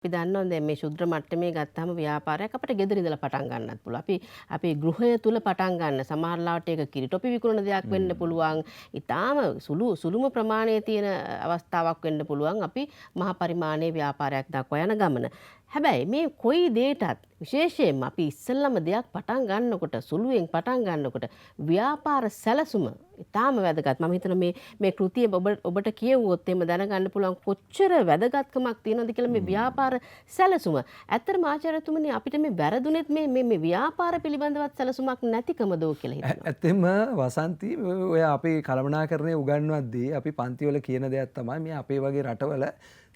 අපි දන්නවා දැන් මේ ශුද්‍ර මට්ටමේ ගත්තාම ව්‍යාපාරයක් අපිට ගෙදර ඉඳලා පටන් ගන්නත් පුළුවන්. අපි ගෘහය තුල පටන් ගන්න සමහර ලාවට ඒක කිරිටොපි විකුණන දෙයක් වෙන්න පුළුවන්. ඊටාම සුළුම ප්‍රමාණයේ තියෙන අවස්ථාවක් වෙන්න පුළුවන්. අපි මහා පරිමාණයේ ව්‍යාපාරයක් දක්වා යන ගමන. හැබැයි මේ කොයි දෙයකටත් විශේෂයෙන්ම අපි ඉස්සෙල්ලම දෙයක් පටන් ගන්නකොට සුළුවෙන් පටන් ගන්නකොට ව්‍යාපාර සැලසුම ඉතාම වැදගත්. මම හිතනවා මේ කෘතිය ඔබට කියවුවොත් එimhe දැනගන්න පුළුවන් කොච්චර වැදගත්කමක් තියෙනවද කියලා මේ ව්‍යාපාර සැලසුම. ඇත්තටම ආචාර්යතුමනි අපිට මේ වැරදුනෙත් මේ ව්‍යාපාර පිළිබඳවත් සැලසුමක් නැතිකමද කියලා හිතනවා. ඇත්තෙම වසන්ති ඔය අපි කළමනාකරණය උගන්වද්දී අපි පන්තිවල කියන දෙයක් තමයි මේ අපේ වගේ රටවල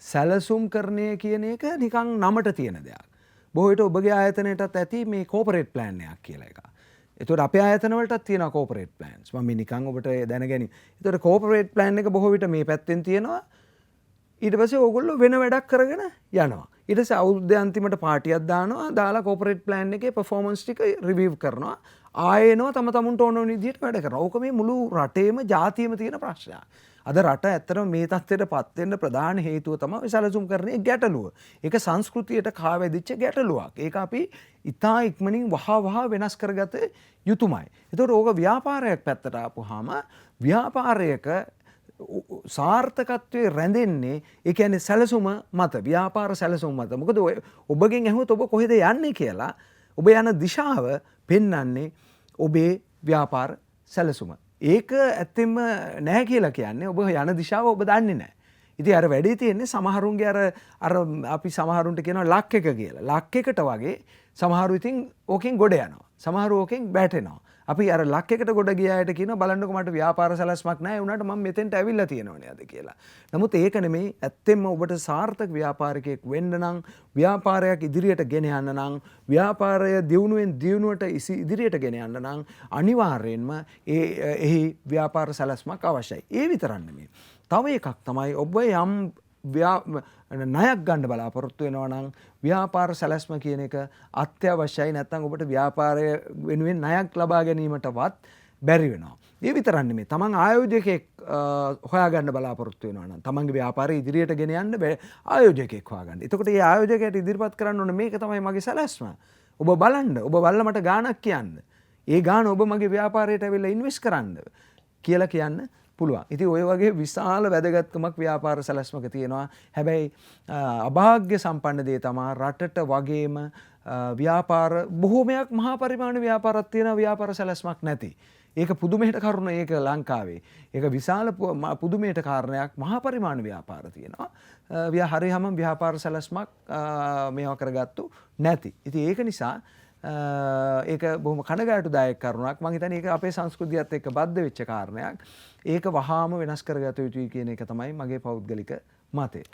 සැලසුම් කරණය කියන එක නිකන් නමට තියෙන දෙයක්. බොහෝ විට ඔබගේ ආයතනයටත් ඇති මේ කෝපරේට් ප්ලෑන් එකක් කියලා එකක්. එතකොට අපේ ආයතනවලටත් තියෙනවා කෝපරේට් ප්ලෑන්ස්. මම මේ නිකන් ඔබට දැනගැනීම. එතකොට කෝපරේට් ප්ලෑන් එක බොහෝ විට මේ පැත්තෙන් තියෙනවා. ඊට පස්සේ ඕගොල්ලෝ වෙන වැඩක් කරගෙන යනවා. ඊට පස්සේ අවුරුද්දේ අන්තිමට පාටියක් දානවා. දාලා කෝපරේට් ප්ලෑන් එකේ පර්ෆෝමන්ස් ටික රිවිව් කරනවා. ආයෙනවා තම තමුන්ට ඕන විදිහට වැඩ කරනවා. ඕක මේ මුළු රටේම ජාතියෙම තියෙන ප්‍රශ්නයක්. අද රට ඇත්තටම මේ තත්ත්වයට පත් වෙන්න ප්‍රධාන හේතුව තමයි සැලසුම් කරන්නේ ගැටලුව. ඒක සංස්කෘතියට කාවැදිච්ච ගැටලුවක්. ඒක අපි ඉතා ඉක්මනින් වහ වෙනස් කරගත යුතුමයි. ඒතකොට ඕක ව්‍යාපාරයක් පැත්තට ආපුවාම ව්‍යාපාරයක සාර්ථකත්වයේ රැඳෙන්නේ ඒ කියන්නේ සැලසුම මත ව්‍යාපාර සැලසුම මත. මොකද ඔබගෙන් ඇහුවොත් ඔබ කොහෙද යන්නේ කියලා ඔබ යන දිශාව පෙන්වන්නේ ඔබේ ව්‍යාපාර සැලසුම. ඒක ඇත්තෙම නැහැ කියලා කියන්නේ ඔබ යන දිශාව ඔබ දන්නේ නැහැ. ඉතින් අර වැඩේ තියෙන්නේ සමහරුන්ගේ අර අපි සමහරුන්ට කියනවා ලක් එක කියලා. ලක් එකට වගේ සමහරු ඉතින් ඕකෙන් ගොඩ යනවා. සමහරු ඕකෙන් බැටෙනවා. අපි අර ලක් එකට ගොඩ ගියායට කියනවා බලන්නකො මට ව්‍යාපාර සැලැස්මක් නැහැ උනාට මම මෙතෙන්ට ඇවිල්ලා තියෙනවනේ අද කියලා. නමුත් ඒක නෙමෙයි ඇත්තෙන්ම ඔබට සාර්ථක ව්‍යාපාරිකයෙක් වෙන්න නම් ව්‍යාපාරයක් ඉදිරියට ගෙන යන්න නම් ව්‍යාපාරය දියුණුවෙන් දියුණුවට ඉදිරියට ගෙන යන්න නම් අනිවාර්යයෙන්ම එහි ව්‍යාපාර සැලැස්මක් අවශ්‍යයි. ඒ විතරක් නෙමෙයි. තව එකක් තමයි ඔබ යම් ණයක් ගන්න බලාපොරොත්තු වෙනවා නම් ව්‍යාපාර සැලැස්ම කියන එක අත්‍යවශ්‍යයි. නැත්නම් ඔබට ව්‍යාපාරය වෙනුවෙන් ණයක් ලබා ගැනීමටවත් බැරි වෙනවා. ඒ විතරක් නෙමෙයි. තමන් ආයෝජකයෙක් හොයාගන්න බලාපොරොත්තු වෙනවා නම් තමන්ගේ ව්යාපාරය ඉදිරියට ගෙන යන්න ආයෝජකයෙක් හොයාගන්න. එතකොට මේ ආයෝජකයාට ඉදිරිපත් කරන්න ඕනේ මේක තමයි මගේ සැලැස්ම. ඔබ බලන්න. ඔබ බලලා මට ගාණක් කියන්න. ඒ ගාණ ඔබ මගේ ව්‍යාපාරයට ඇවිල්ලා ඉන්වෙස්ට් කරන්න කියලා කියන්න පුළුවන්. ඉතින් ඔය වගේ විශාල වැදගත්කමක් ව්‍යාපාර සැලැස්මක තියෙනවා. හැබැයි අභාග්‍ය සම්පන්න දේ තමයි රටට වගේම ව්‍යාපාර බොහෝමයක් මහා පරිමාණ ව්‍යාපාරات තියෙන ව්‍යාපාර සැලැස්මක් නැති. ඒක පුදුමයට කරුණ ඒක ලංකාවේ. ඒක විශාල පුදුමයට කාරණයක් මහා පරිමාණ ව්‍යාපාර තියෙනවා. හරියම ව්‍යාපාර සැලැස්මක් මේවා කරගත්තු නැති. ඉතින් ඒක නිසා ඒක බොහොම කනගාටුදායක කරුණක්. මම හිතන්නේ ඒක අපේ සංස්කෘතියත් එක්ක බද්ධ වෙච්ච කාරණයක්. ඒක වහාම වෙනස් කරගත යුතුයි කියන එක තමයි මගේ පෞද්ගලික මතය.